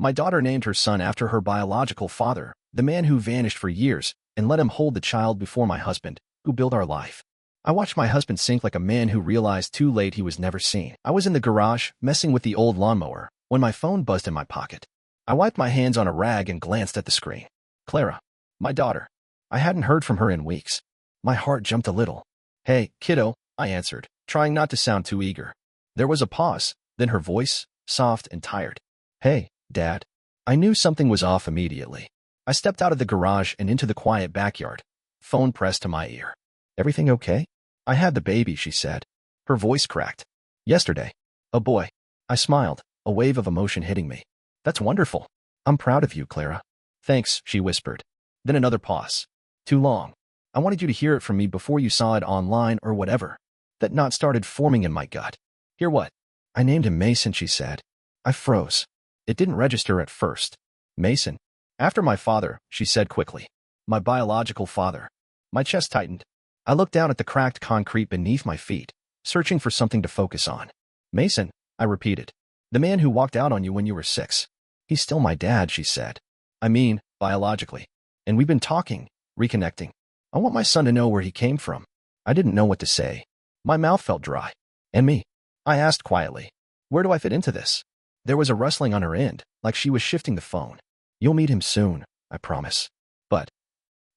My daughter named her son after her biological father, the man who vanished for years, and let him hold the child before my husband, who built our life. I watched my husband sink like a man who realized too late he was never seen. I was in the garage, messing with the old lawnmower, when my phone buzzed in my pocket. I wiped my hands on a rag and glanced at the screen. Clara. My daughter. I hadn't heard from her in weeks. My heart jumped a little. Hey, kiddo, I answered, trying not to sound too eager. There was a pause, then her voice, soft and tired. Hey, Dad. I knew something was off immediately. I stepped out of the garage and into the quiet backyard, phone pressed to my ear. Everything okay? I had the baby, she said. Her voice cracked. Yesterday. A boy. I smiled, a wave of emotion hitting me. That's wonderful. I'm proud of you, Clara. Thanks, she whispered. Then another pause. Too long. I wanted you to hear it from me before you saw it online or whatever. That knot started forming in my gut. Hear what? I named him Mason, she said. I froze. It didn't register at first. Mason. After my father, she said quickly. My biological father. My chest tightened. I looked down at the cracked concrete beneath my feet, searching for something to focus on. Mason, I repeated. The man who walked out on you when you were 6. He's still my dad, she said. I mean, biologically. And we've been talking, reconnecting. I want my son to know where he came from. I didn't know what to say. My mouth felt dry. And me? I asked quietly. Where do I fit into this? There was a rustling on her end, like she was shifting the phone. You'll meet him soon, I promise. But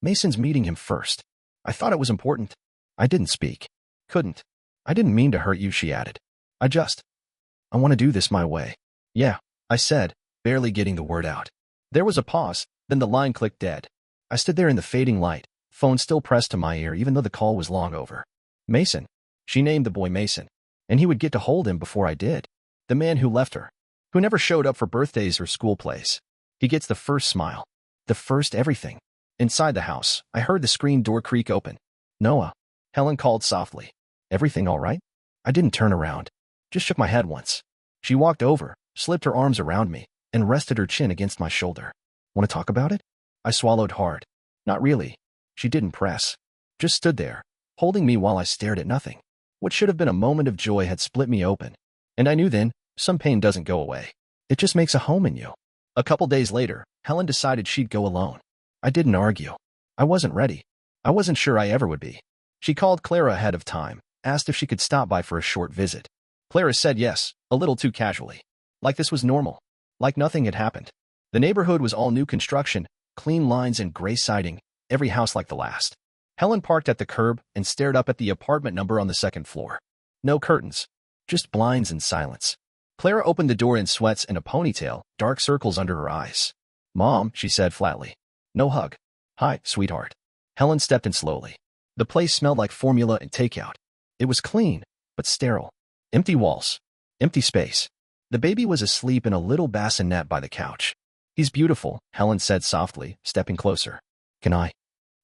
Mason's meeting him first. I thought it was important. I didn't speak. Couldn't. I didn't mean to hurt you, she added. I want to do this my way. Yeah, I said, barely getting the word out. There was a pause, then the line clicked dead. I stood there in the fading light, phone still pressed to my ear even though the call was long over. Mason. She named the boy Mason. And he would get to hold him before I did. The man who left her. Who never showed up for birthdays or school plays. He gets the first smile. The first everything. Inside the house, I heard the screen door creak open. Noah. Helen called softly. Everything all right? I didn't turn around. Just shook my head once. She walked over, slipped her arms around me, and rested her chin against my shoulder. Want to talk about it? I swallowed hard. Not really. She didn't press. Just stood there, holding me while I stared at nothing. What should have been a moment of joy had split me open. And I knew then, some pain doesn't go away. It just makes a home in you. A couple days later, Helen decided she'd go alone. I didn't argue. I wasn't ready. I wasn't sure I ever would be. She called Clara ahead of time, asked if she could stop by for a short visit. Clara said yes, a little too casually. Like this was normal. Like nothing had happened. The neighborhood was all new construction, clean lines and gray siding, every house like the last. Helen parked at the curb and stared up at the apartment number on the second floor. No curtains. Just blinds and silence. Clara opened the door in sweats and a ponytail, dark circles under her eyes. Mom, she said flatly. No hug. Hi, sweetheart. Helen stepped in slowly. The place smelled like formula and takeout. It was clean, but sterile. Empty walls. Empty space. The baby was asleep in a little bassinet by the couch. He's beautiful, Helen said softly, stepping closer. Can I?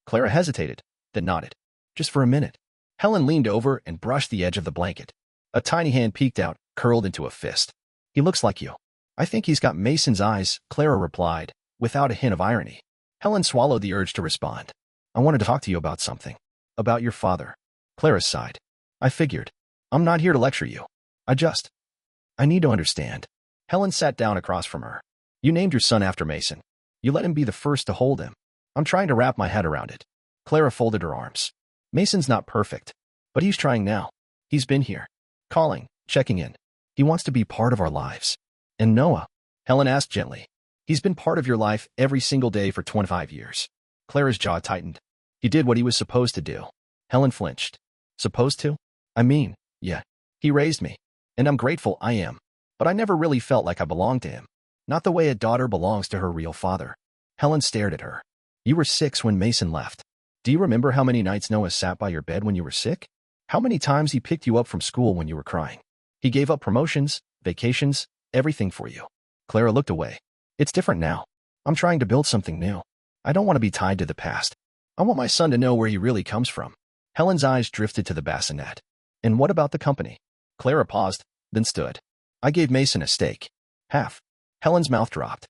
Clara hesitated, then nodded. Just for a minute. Helen leaned over and brushed the edge of the blanket. A tiny hand peeked out, curled into a fist. He looks like you. I think he's got Mason's eyes, Clara replied, without a hint of irony. Helen swallowed the urge to respond. I wanted to talk to you about something. About your father. Clara sighed. I figured. I'm not here to lecture you. I need to understand. Helen sat down across from her. You named your son after Mason. You let him be the first to hold him. I'm trying to wrap my head around it. Clara folded her arms. Mason's not perfect, but he's trying now. He's been here. Calling, checking in. He wants to be part of our lives. And Noah? Helen asked gently. He's been part of your life every single day for 25 years. Clara's jaw tightened. He did what he was supposed to do. Helen flinched. Supposed to? I mean, yeah. He raised me. And I'm grateful I am. But I never really felt like I belonged to him. Not the way a daughter belongs to her real father. Helen stared at her. You were 6 when Mason left. Do you remember how many nights Noah sat by your bed when you were sick? How many times he picked you up from school when you were crying? He gave up promotions, vacations, everything for you. Clara looked away. It's different now. I'm trying to build something new. I don't want to be tied to the past. I want my son to know where he really comes from. Helen's eyes drifted to the bassinet. And what about the company? Clara paused, then stood. I gave Mason a stake. Half. Helen's mouth dropped.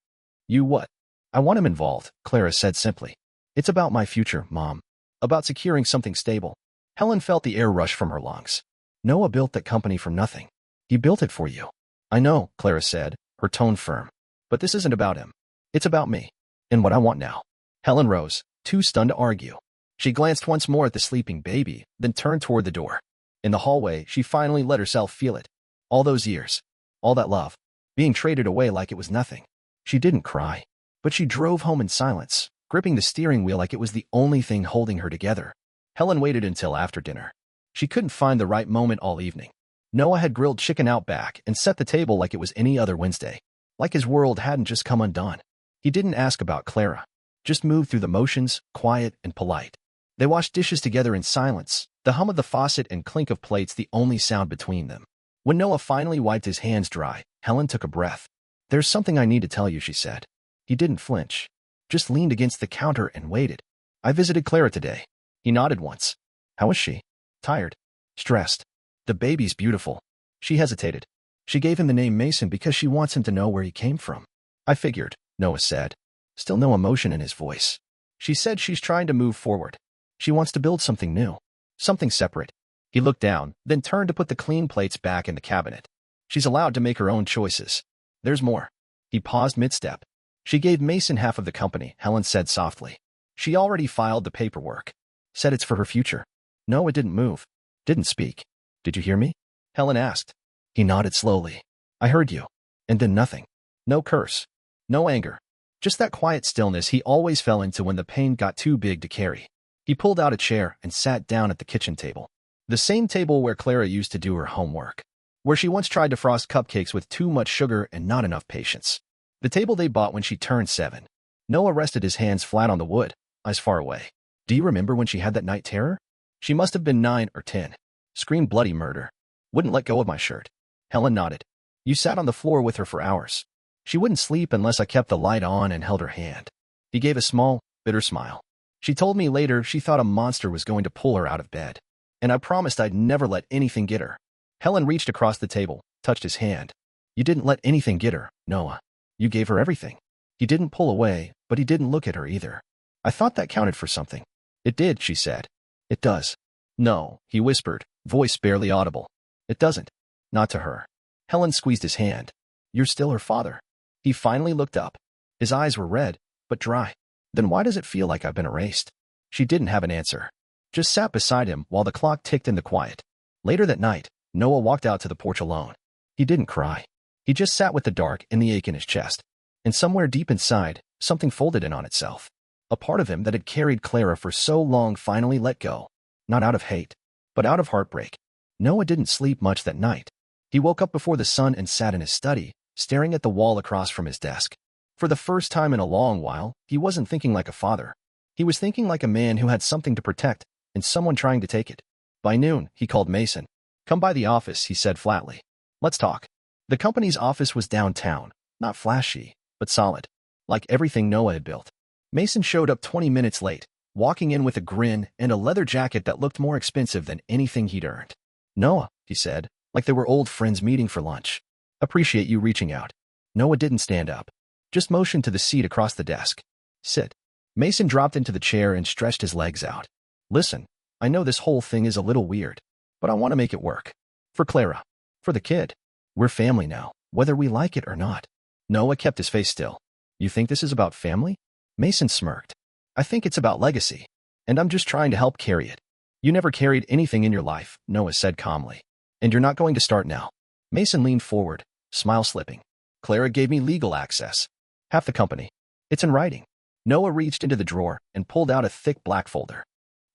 You what? I want him involved, Clara said simply. It's about my future, Mom. About securing something stable. Helen felt the air rush from her lungs. Noah built that company from nothing. He built it for you. I know, Clara said, her tone firm. But this isn't about him. It's about me. And what I want now. Helen rose, too stunned to argue. She glanced once more at the sleeping baby, then turned toward the door. In the hallway, she finally let herself feel it. All those years. All that love. Being traded away like it was nothing. She didn't cry. But she drove home in silence, gripping the steering wheel like it was the only thing holding her together. Helen waited until after dinner. She couldn't find the right moment all evening. Noah had grilled chicken out back and set the table like it was any other Wednesday. Like his world hadn't just come undone. He didn't ask about Clara. Just moved through the motions, quiet and polite. They washed dishes together in silence, the hum of the faucet and clink of plates the only sound between them. When Noah finally wiped his hands dry, Helen took a breath. "There's something I need to tell you," she said. He didn't flinch. Just leaned against the counter and waited. "I visited Clara today." He nodded once. "How is she?" "Tired. Stressed. The baby's beautiful." She hesitated. She gave him the name Mason because she wants him to know where he came from. "I figured," Noah said. Still no emotion in his voice. "She said she's trying to move forward. She wants to build something new. Something separate." He looked down, then turned to put the clean plates back in the cabinet. "She's allowed to make her own choices. There's more." He paused mid-step. "She gave Mason half of the company," Helen said softly. "She already filed the paperwork. Said it's for her future." Noah didn't move. Didn't speak. "Did you hear me?" Helen asked. He nodded slowly. "I heard you." And then nothing. No curse. No anger. Just that quiet stillness he always fell into when the pain got too big to carry. He pulled out a chair and sat down at the kitchen table. The same table where Clara used to do her homework. Where she once tried to frost cupcakes with too much sugar and not enough patience. The table they bought when she turned 7. Noah rested his hands flat on the wood, eyes far away. "Do you remember when she had that night terror?" "She must have been 9 or 10. Screamed bloody murder. Wouldn't let go of my shirt." Helen nodded. "You sat on the floor with her for hours." "She wouldn't sleep unless I kept the light on and held her hand." He gave a small, bitter smile. "She told me later she thought a monster was going to pull her out of bed. And I promised I'd never let anything get her." Helen reached across the table, touched his hand. "You didn't let anything get her, Noah. You gave her everything." He didn't pull away, but he didn't look at her either. "I thought that counted for something." "It did," she said. "It does." "No," he whispered, voice barely audible. "It doesn't. Not to her." Helen squeezed his hand. "You're still her father." He finally looked up. His eyes were red, but dry. "Then why does it feel like I've been erased?" She didn't have an answer. Just sat beside him while the clock ticked in the quiet. Later that night, Noah walked out to the porch alone. He didn't cry. He just sat with the dark and the ache in his chest. And somewhere deep inside, something folded in on itself. A part of him that had carried Clara for so long finally let go. Not out of hate, but out of heartbreak. Noah didn't sleep much that night. He woke up before the sun and sat in his study, staring at the wall across from his desk. For the first time in a long while, he wasn't thinking like a father. He was thinking like a man who had something to protect, and someone trying to take it. By noon, he called Mason. "Come by the office," he said flatly. "Let's talk." The company's office was downtown, not flashy, but solid, like everything Noah had built. Mason showed up 20 minutes late, walking in with a grin and a leather jacket that looked more expensive than anything he'd earned. "Noah," he said, like they were old friends meeting for lunch. "Appreciate you reaching out." Noah didn't stand up, just motioned to the seat across the desk. "Sit." Mason dropped into the chair and stretched his legs out. "Listen, I know this whole thing is a little weird, but I want to make it work. For Clara. For the kid. We're family now, whether we like it or not." Noah kept his face still. "You think this is about family?" Mason smirked. "I think it's about legacy, and I'm just trying to help carry it." "You never carried anything in your life," Noah said calmly. "And you're not going to start now." Mason leaned forward, smile slipping. "Clara gave me legal access. Half the company. It's in writing." Noah reached into the drawer and pulled out a thick black folder.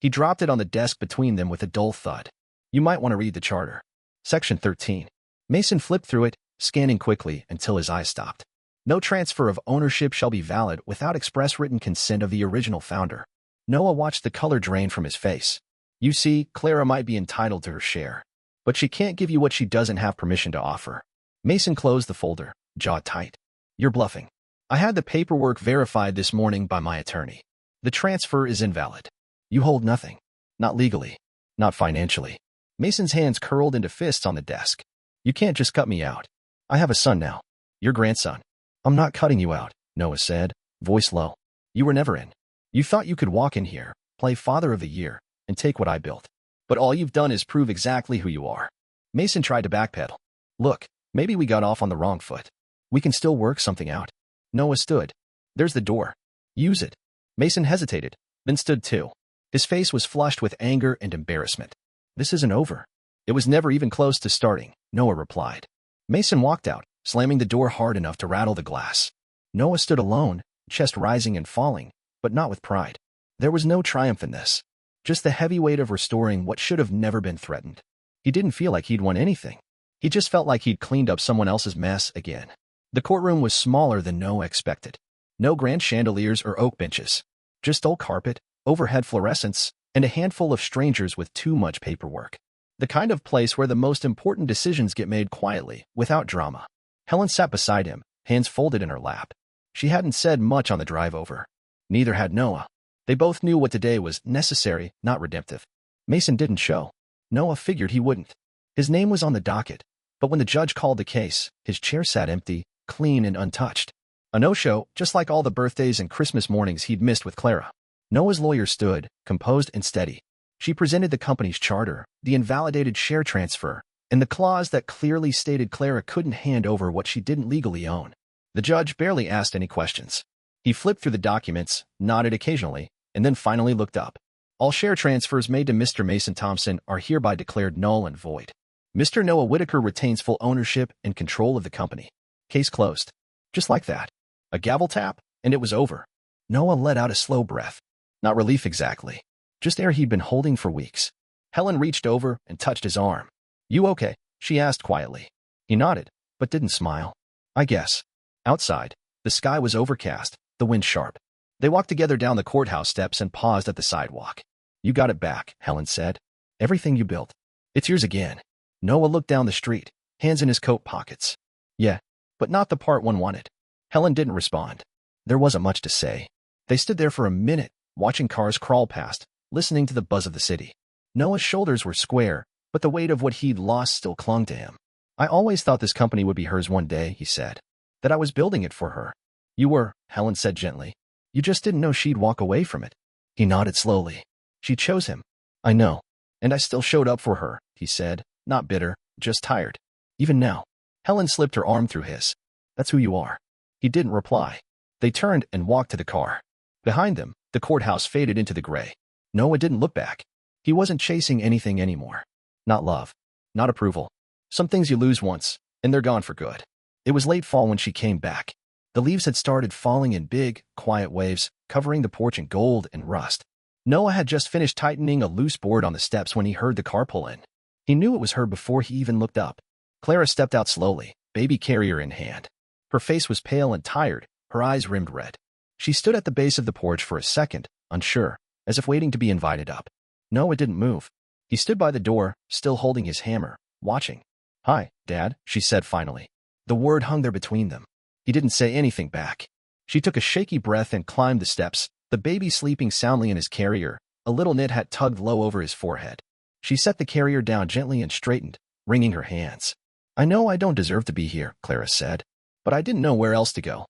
He dropped it on the desk between them with a dull thud. "You might want to read the charter. Section 13. Mason flipped through it, scanning quickly until his eyes stopped. "No transfer of ownership shall be valid without express written consent of the original founder." Noah watched the color drain from his face. "You see, Clara might be entitled to her share, but she can't give you what she doesn't have permission to offer." Mason closed the folder, jaw tight. "You're bluffing. I had the paperwork verified this morning by my attorney. The transfer is invalid. You hold nothing. Not legally. Not financially." Mason's hands curled into fists on the desk. "You can't just cut me out. I have a son now. Your grandson." "I'm not cutting you out," Noah said, voice low. "You were never in. You thought you could walk in here, play Father of the Year, and take what I built. But all you've done is prove exactly who you are." Mason tried to backpedal. "Look, maybe we got off on the wrong foot. We can still work something out. Noah stood. There's the door. Use it. Mason hesitated, then stood too. His face was flushed with anger and embarrassment. This isn't over. It was never even close to starting, Noah replied. Mason walked out, slamming the door hard enough to rattle the glass. Noah stood alone, chest rising and falling, but not with pride. There was no triumph in this. Just the heavy weight of restoring what should have never been threatened. He didn't feel like he'd won anything. He just felt like he'd cleaned up someone else's mess again. The courtroom was smaller than Noah expected. No grand chandeliers or oak benches. Just old carpet, overhead fluorescents, and a handful of strangers with too much paperwork. The kind of place where the most important decisions get made quietly, without drama. Helen sat beside him, hands folded in her lap. She hadn't said much on the drive over. Neither had Noah. They both knew what today was necessary, not redemptive. Mason didn't show. Noah figured he wouldn't. His name was on the docket, but when the judge called the case, his chair sat empty, clean and untouched. A no-show, just like all the birthdays and Christmas mornings he'd missed with Clara. Noah's lawyer stood, composed and steady. She presented the company's charter, the invalidated share transfer, and the clause that clearly stated Clara couldn't hand over what she didn't legally own. The judge barely asked any questions. He flipped through the documents, nodded occasionally, and then finally looked up. All share transfers made to Mr. Mason Thompson are hereby declared null and void. Mr. Noah Whitaker retains full ownership and control of the company. Case closed. Just like that. A gavel tap, and it was over. Noah let out a slow breath. Not relief exactly. Just air he'd been holding for weeks. Helen reached over and touched his arm. You okay? She asked quietly. He nodded, but didn't smile. I guess. Outside, the sky was overcast, the wind sharp. They walked together down the courthouse steps and paused at the sidewalk. You got it back, Helen said. Everything you built. It's yours again. Noah looked down the street, hands in his coat pockets. Yeah, but not the part one wanted. Helen didn't respond. There wasn't much to say. They stood there for a minute, watching cars crawl past, listening to the buzz of the city. Noah's shoulders were square, but the weight of what he'd lost still clung to him. I always thought this company would be hers one day, he said. That I was building it for her. You were, Helen said gently. You just didn't know she'd walk away from it. He nodded slowly. She chose him. I know. And I still showed up for her, he said, not bitter, just tired. Even now. Helen slipped her arm through his. That's who you are. He didn't reply. They turned and walked to the car. Behind them, the courthouse faded into the gray. Noah didn't look back. He wasn't chasing anything anymore. Not love. Not approval. Some things you lose once, and they're gone for good. It was late fall when she came back. The leaves had started falling in big, quiet waves, covering the porch in gold and rust. Noah had just finished tightening a loose board on the steps when he heard the car pull in. He knew it was her before he even looked up. Clara stepped out slowly, baby carrier in hand. Her face was pale and tired, her eyes rimmed red. She stood at the base of the porch for a second, unsure, as if waiting to be invited up. Noah didn't move. He stood by the door, still holding his hammer, watching. Hi, Dad, she said finally. The word hung there between them. He didn't say anything back. She took a shaky breath and climbed the steps, the baby sleeping soundly in his carrier, a little knit hat tugged low over his forehead. She set the carrier down gently and straightened, wringing her hands. I know I don't deserve to be here, Clara said, but I didn't know where else to go.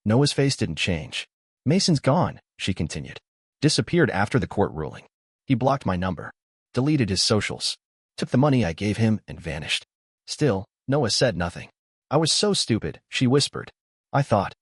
Noah's face didn't change. Mason's gone, she continued. Disappeared after the court ruling. He blocked my number, deleted his socials, took the money I gave him and vanished. Still, Noah said nothing. I was so stupid, she whispered. I thought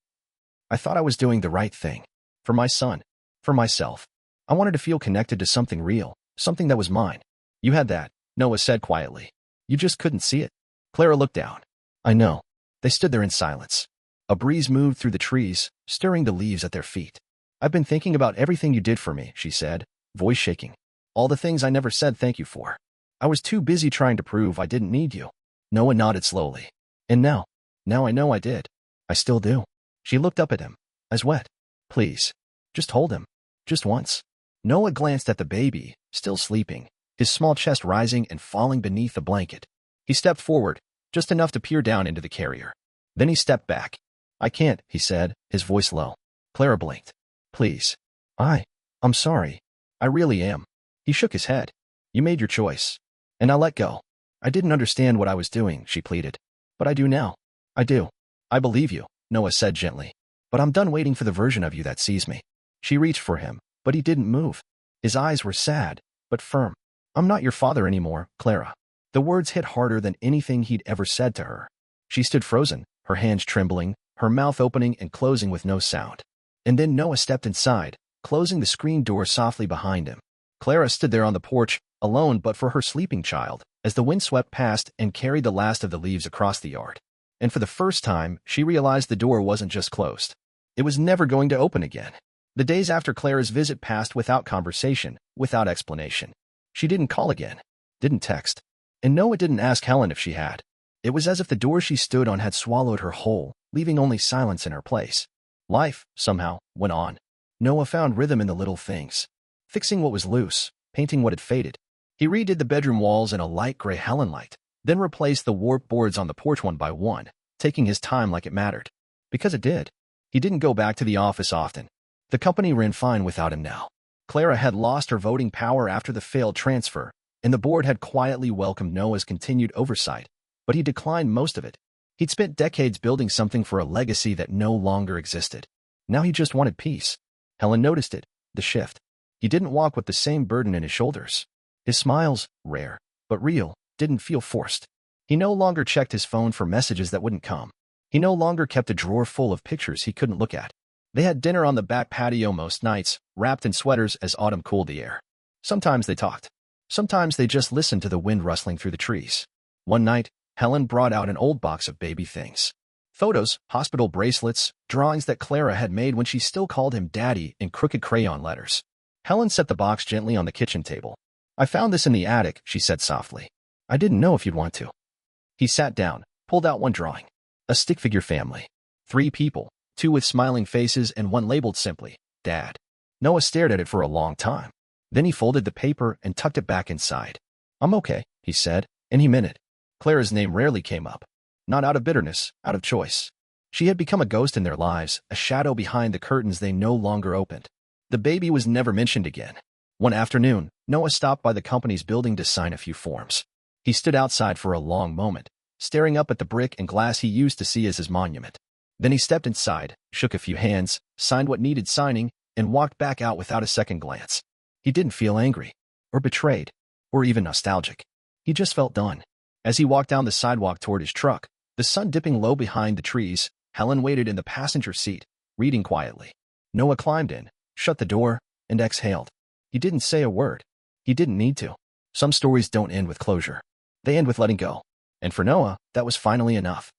I was doing the right thing. For my son. For myself. I wanted to feel connected to something real, something that was mine. You had that, Noah said quietly. You just couldn't see it. Clara looked down. I know. They stood there in silence. A breeze moved through the trees, stirring the leaves at their feet. I've been thinking about everything you did for me, she said, voice shaking. All the things I never said thank you for. I was too busy trying to prove I didn't need you. Noah nodded slowly. And now I know I did. I still do. She looked up at him. Eyes wet. Please. Just hold him. Just once. Noah glanced at the baby, still sleeping, his small chest rising and falling beneath the blanket. He stepped forward, just enough to peer down into the carrier. Then he stepped back. I can't, he said, his voice low. Clara blinked. Please. I'm sorry. I really am. He shook his head. You made your choice. And I let go. I didn't understand what I was doing, she pleaded. But I do now. I do. I believe you, Noah said gently. But I'm done waiting for the version of you that sees me. She reached for him, but he didn't move. His eyes were sad, but firm. I'm not your father anymore, Clara. The words hit harder than anything he'd ever said to her. She stood frozen, her hands trembling, her mouth opening and closing with no sound. And then Noah stepped inside, closing the screen door softly behind him. Clara stood there on the porch, alone but for her sleeping child, as the wind swept past and carried the last of the leaves across the yard. And for the first time, she realized the door wasn't just closed. It was never going to open again. The days after Clara's visit passed without conversation, without explanation. She didn't call again, didn't text, and Noah didn't ask Helen if she had. It was as if the door she stood on had swallowed her whole, leaving only silence in her place. Life, somehow, went on. Noah found rhythm in the little things. Fixing what was loose, painting what had faded. He redid the bedroom walls in a light gray Helen light, then replaced the warped boards on the porch one by one, taking his time like it mattered. Because it did. He didn't go back to the office often. The company ran fine without him now. Clara had lost her voting power after the failed transfer, and the board had quietly welcomed Noah's continued oversight, but he declined most of it. He'd spent decades building something for a legacy that no longer existed. Now he just wanted peace. Helen noticed it, the shift. He didn't walk with the same burden in his shoulders. His smiles, rare, but real, didn't feel forced. He no longer checked his phone for messages that wouldn't come. He no longer kept a drawer full of pictures he couldn't look at. They had dinner on the back patio most nights, wrapped in sweaters as autumn cooled the air. Sometimes they talked. Sometimes they just listened to the wind rustling through the trees. One night, Helen brought out an old box of baby things. Photos, hospital bracelets, drawings that Clara had made when she still called him Daddy in crooked crayon letters. Helen set the box gently on the kitchen table. "I found this in the attic," she said softly. "I didn't know if you'd want to." He sat down, pulled out one drawing. A stick figure family. 3 people, 2 with smiling faces and 1 labeled simply, Dad. Noah stared at it for a long time. Then he folded the paper and tucked it back inside. "I'm okay," he said, and he meant it. Clara's name rarely came up. Not out of bitterness, out of choice. She had become a ghost in their lives, a shadow behind the curtains they no longer opened. The baby was never mentioned again. One afternoon, Noah stopped by the company's building to sign a few forms. He stood outside for a long moment, staring up at the brick and glass he used to see as his monument. Then he stepped inside, shook a few hands, signed what needed signing, and walked back out without a second glance. He didn't feel angry, or betrayed, or even nostalgic. He just felt done. As he walked down the sidewalk toward his truck, the sun dipping low behind the trees, Helen waited in the passenger seat, reading quietly. Noah climbed in, shut the door, and exhaled. He didn't say a word. He didn't need to. Some stories don't end with closure. They end with letting go. And for Noah, that was finally enough.